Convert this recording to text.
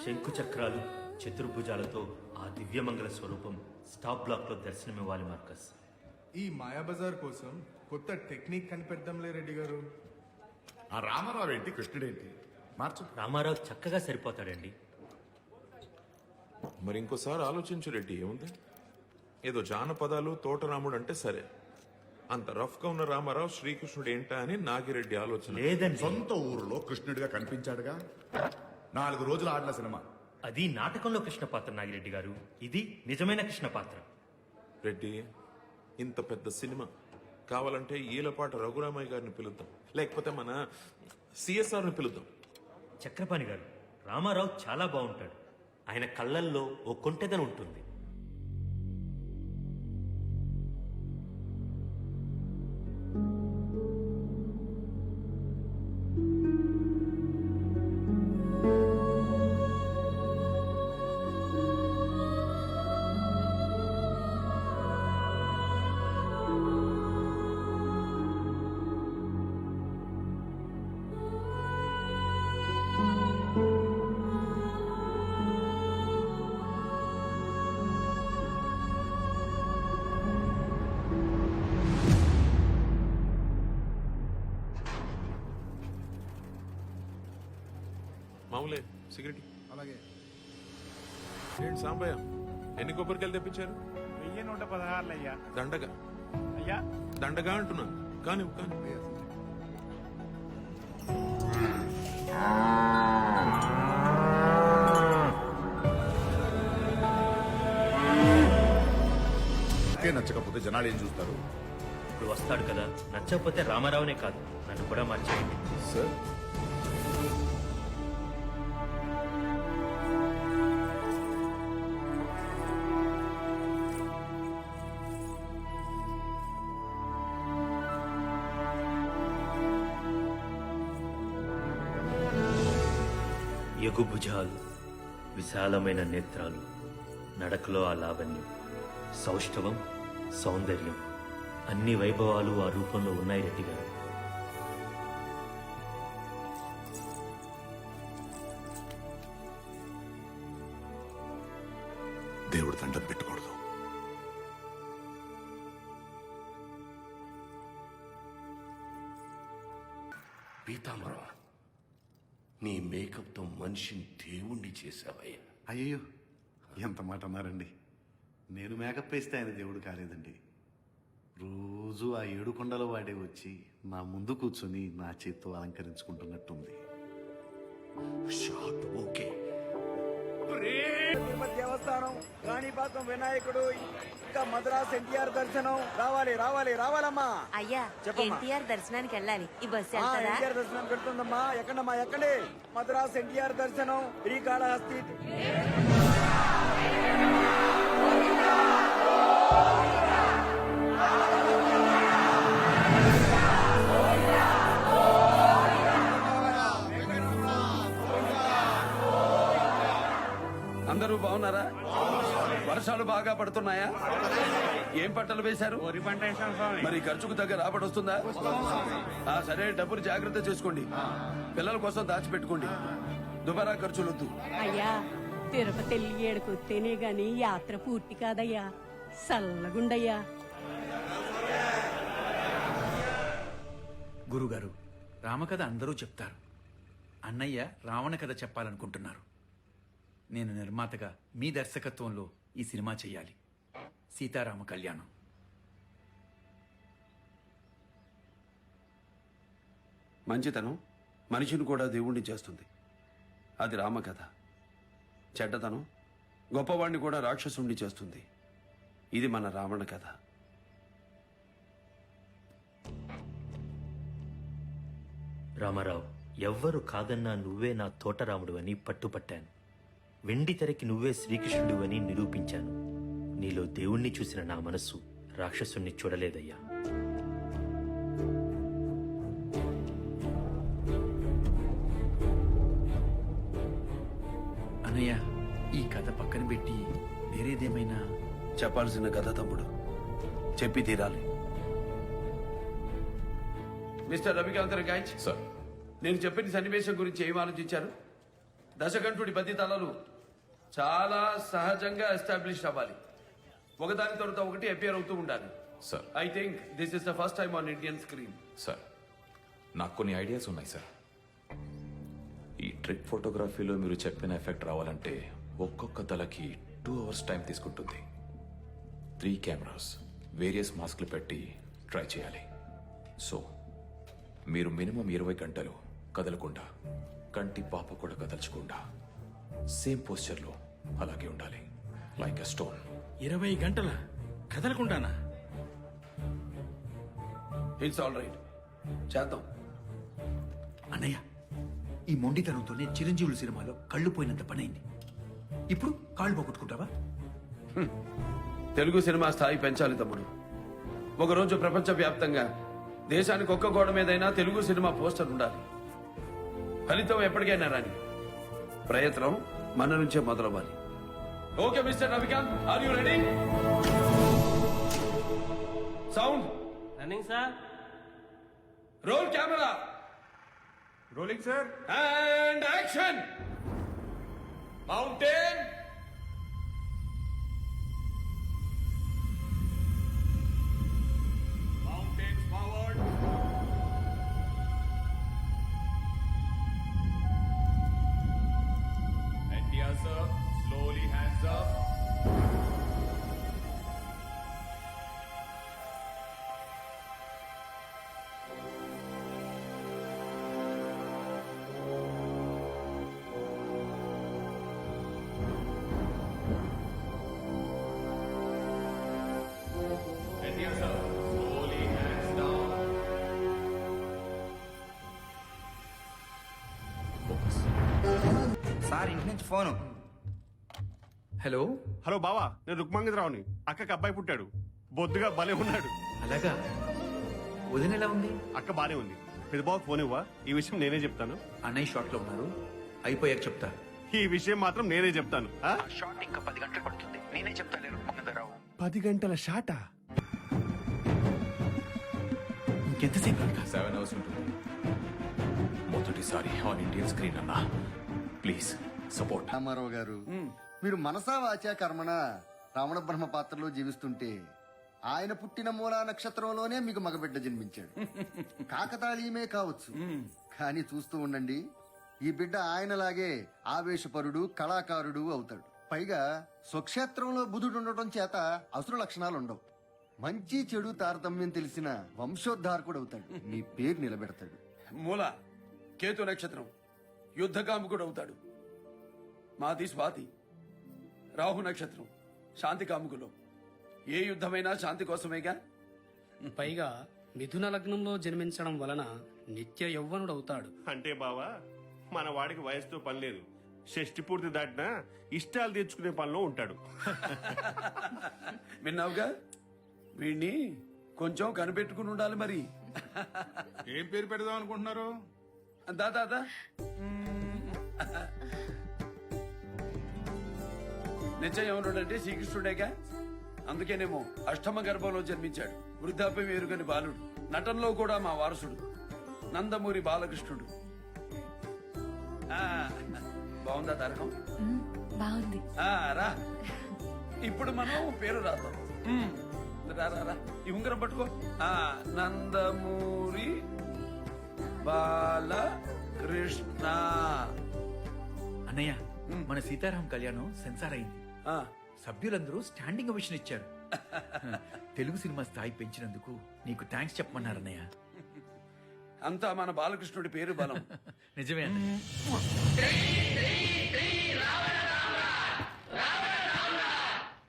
శంకు చక్రాలు చతుర్భుజాలతో ఆ దివ్యమంగళ స్వరూపం స్టాప్ బ్లాక్ లో దర్శనమివ్వాలి మార్కస్. ఈ మాయాబజార్ కోసం కొత్త టెక్నిక్ కనిపెడదాంలే రెడ్డి గారు. ఆ రామారావు ఏంటి కృష్ణుడేంటి మార్చు. రామారావు చక్కగా సరిపోతాడండి. మరి ఇంకోసారి ఆలోచించు రెడ్డి, ఏముంది? ఏదో జానపదాలు తోటరాముడు అంటే సరే, అంత రఫ్ గా ఉన్న రామారావు శ్రీకృష్ణుడు ఏంటా అని నాగిరెడ్డి ఆలోచన. లేదండి, సొంత ఊరిలో కృష్ణుడిగా కనిపించాడుగా. 4 రోజులు ఆడిన సినిమా. అది నాటకంలో కృష్ణ పాత్ర నాగిరెడ్డి గారు, ఇది నిజమైన కృష్ణ పాత్ర. రెడ్డి, ఇంత పెద్ద సినిమా కావాలంటే ఈలపాట రఘురామయ్య గారిని పిలుద్దాం, లేకపోతే మన సిఎస్ఆర్ ని పిలుద్దాం. చక్రపాణి గారు, రామారావు చాలా బాగుంటాడు. ఆయన కళ్ళల్లో ఓ కొంటెదనం ఉంటుంది. మామూలే సిగరెట్. అలాగే. ఏంటి సాంబయ్య, ఎన్ని కొబ్బరికాయలు తెప్పించారు? 1116 అయ్యా. దండగా అయ్యా దండగా అంటున్నాను, కానీ కానీ నచ్చకపోతే జనాలు ఏం చూస్తారు? ఇప్పుడు వస్తాడు కదా, నచ్చకపోతే రామారావునే కాదు నన్ను కూడా మార్చేయండి. సార్ ఎగుభుజాలు, విశాలమైన నేత్రాలు, నడకలో ఆ లావణ్యం, సౌష్ఠవం, సౌందర్యం, అన్ని వైభవాలు ఆ రూపంలో ఉన్నాయి రెడ్డి గారు. దేవుడు దండం పెట్టకూడదు. పీతాంబరం, నీ మేకప్తో మనిషిని దేవుణ్ణి చేశావయ్యా. అయ్యో ఎంత మాట అన్నారండి. నేను మేకప్ వేస్తే ఆయన దేవుడు కాలేదండి. రోజు ఆ 7 కొండల వాడే వచ్చి నా ముందు కూర్చొని నా చేత్తో అలంకరించుకుంటున్నట్టుంది. Shot okay. తిరుపతి దేవస్థానం, కాణిపాకం వినాయకుడు, ఇంకా మద్రాస్ ఎన్టీఆర్ దర్శనం. రావాలి రావాలి రావాలమ్మా. అయ్యా, చెప్పమ్మా. ఎన్టీఆర్ దర్శనానికి వెళ్ళాలి. ఈ బస్సు ఆ, వెళ్తారా? ఎన్టీఆర్ దర్శనం పెడుతుందమ్మా. ఎక్కడమ్మా ఎక్కడే? మద్రాస్ ఎన్టీఆర్ దర్శనం, శ్రీకాళహస్తి. అందరూ బాగున్నారా? వర్షాలు బాగా పడుతున్నాయా? ఏం పంటలు వేశారు? వరి పంట వేసాం స్వామి. మరి ఖర్చుకు తగ్గ రాబడి వస్తుందా? సరే, డబ్బులు జాగ్రత్త చేసుకోండి. పిల్లల కోసం దాచిపెట్టుకోండి. దుబారా ఖర్చులొద్దు. అయ్యా, తిరుపతి ఏడుకొస్తేనే గాని యాత్ర పూర్తి కాదయ్యా. సల్లగుండయ్యా. గురుగారు, రామకథ అందరూ చెప్తారు. అన్నయ్య రావణ కథ చెప్పాలనుకుంటున్నారు. నేను నిర్మాతగా మీ దర్శకత్వంలో ఈ సినిమా చెయ్యాలి. సీతారామ కళ్యాణం. మంచితనం మనిషిని కూడా దేవుణ్ణి చేస్తుంది. అది రామకథ. చెడ్డతనం గొప్పవాణ్ణి కూడా రాక్షసుణ్ణి చేస్తుంది. ఇది మన రావణ కథ. రామారావు, ఎవ్వరు కాదన్నా నువ్వే నా తోటరాముడు అని పట్టుపట్టాను. వెండి తెరకి నువ్వే శ్రీకృష్ణుడు అని నిరూపించాను. నీలో దేవుణ్ణి చూసిన నా మనస్సు రాక్షసుణ్ణి చూడలేదయ్యా. అన్నయ్య, ఈ కథ పక్కన పెట్టి వేరేదేమైనా చెప్పాల్సిన కథ తమ్ముడు, చెప్పి తీరాలి. మిస్టర్ రవికాంత్ గాయచ్, సార్ నేను చెప్పిన సన్నివేశం గురించి ఏం ఆలోచించారు? దశకంఠుడి 10 తలలు చాలా సహజంగా ఎస్టాబ్లిష్ అవ్వాలి. ఒకదాని తర్వాత ఒకటి అపియర్ అవుతూ ఉండాలి. Sir I think this is the first time on Indian screen. Sir నాకు కొన్ని ఐడియాస్ ఉన్నాయి సార్. ఈ ట్రిక్ ఫోటోగ్రఫీలో మీరు చెప్పిన ఎఫెక్ట్ రావాలంటే ఒక్కొక్క తలకి 2 hours టైం తీసుకుంటుంది. 3 కెమెరాస్ వేరియస్ మాస్క్లు పెట్టి ట్రై చేయాలి. సో మీరు మినిమం 20 గంటలు కదలకుండా, కంటి పాప కూడా కదల్చకుండా సేమ్ పోస్చర్లో అలాగే ఉండాలి, లైక్ ఎ స్టోన్. 20 గంటల కదలకుండానా? ఇట్స్ ఆల్ రైట్, చేద్దాం. అన్నయ్య, ఈ మొండితనంతోనే చిరంజీవులు సినిమాలో కళ్ళు పోయినంత పనైంది. ఇప్పుడు కాళ్ళు పోగొట్టుకుంటావా? తెలుగు సినిమా స్థాయి పెంచాలి తమ్ముడు. ఒకరోజు ప్రపంచవ్యాప్తంగా దేశానికి ఒక్క గోడ మీదైనా తెలుగు సినిమా పోస్టర్ ఉండాలి. ఫలితం ఎప్పటికైనా రాని, ప్రయత్నం మన నుంచే మొదలవ్వాలి. Okay mister Ravikant, are you ready? Sound running sir. Roll camera rolling sir. And action. Mountain. Mountains forward. India sir, slowly hands up. India sir, slowly hands down. Sir ఇంటి నుంచి ఫోను. హలో. హలో బావా, నేను రుక్మంగరావుని. అక్కకి అబ్బాయి పుట్టాడు. బొద్దుగా భలే ఉన్నాడు. అలాగా? వదిన ఎలా ఉంది? అక్క బానే ఉంది. పెద్ద బావ ఫోన్ ఇవ్వా, ఈ విషయం నేనే చెప్తాను. అన్నయ్య షాట్ లో ఉన్నారు, అయిపోయాక చెప్తా. ఈ విషయం మాత్రం నేనే చెప్తాను. ఆ? షాట్ ఇంకా 10 గంటలు పడుతుంది. నేనే చెప్తాను రుక్మంగరావు. 10 గంటల షాటా? ఇంకెంతసేపు ఇంకా? 7 hours ఉంటుంది. మొదటిసారి ఆన్ ఇండియన్ స్క్రీన్ అన్నా, ప్లీజ్ సపోర్ట్. రామారావు గారు, మీరు మనసా వాచా కర్మణ రావణ బ్రహ్మ పాత్రలో జీవిస్తుంటే ఆయన పుట్టిన మూలా నక్షత్రంలోనే మీకు మగబిడ్డ జన్మించాడు. కాకతాళీయమే కావచ్చు, కానీ చూస్తూ ఉండండి, ఈ బిడ్డ ఆయనలాగే ఆవేశపరుడు, కళాకారుడు అవుతాడు. పైగా స్వక్షేత్రంలో బుధుడు ఉండటం చేత అసురు లక్షణాలు ఉండవు. మంచి చెడు తారతమ్యం తెలిసిన వంశోద్ధారకుడు అవుతాడు. మీ పేరు నిలబెడతాడు. మూల కేతు నక్షత్రం, యుద్ధకాముకుడు అవుతాడు. మాది స్వాతి, రాహు నక్షత్రం, శాంతి కాముకులు. ఏ యుద్ధమైనా శాంతి కోసమేగా. పైగా మిథున లగ్నంలో జన్మించడం వలన నిత్య యౌవనుడవుతాడు. అంటే బావా, మన వాడికి వయసుతో పని లేదు. షష్టి పూర్తి దాటినా ఇష్టాలు తీర్చుకునే పనిలో ఉంటాడు. విన్నావుగా, వీణ్ణి కొంచెం కనిపెట్టుకుని ఉండాలి మరి. ఏం పేరు పెడదాం అనుకుంటున్నారు? దాదా నిశ్చయవనుడంటే శ్రీకృష్ణుడేగా. అందుకేనేమో అష్టమ గర్భంలో జన్మించాడు. వృద్ధాప్యం ఎరుగని బాలుడు. నటనలో కూడా మా వారసుడు నందమూరి బాలకృష్ణుడు. బాగుందా తారకం? బాగుంది. రా, ఇప్పుడు మనం పేరు రాద్దాం. రా రా రా, ఈ ఉంగరం పట్టుకో. నందమూరి బాలకృష్ణ. అన్నయ్య, మన సీతారాం కళ్యాణం సెన్సార్ అయింది. సభ్యులందరూ స్టాండింగ్ ఓవేషన్ ఇచ్చారు. తెలుగు సినిమా స్థాయి పెంచినందుకు నీకు థ్యాంక్స్ చెప్పమన్నారన్నయ్య. అంతా మన బాలకృష్ణుడి పేరు బలం. నిజమే అన్నయ్య.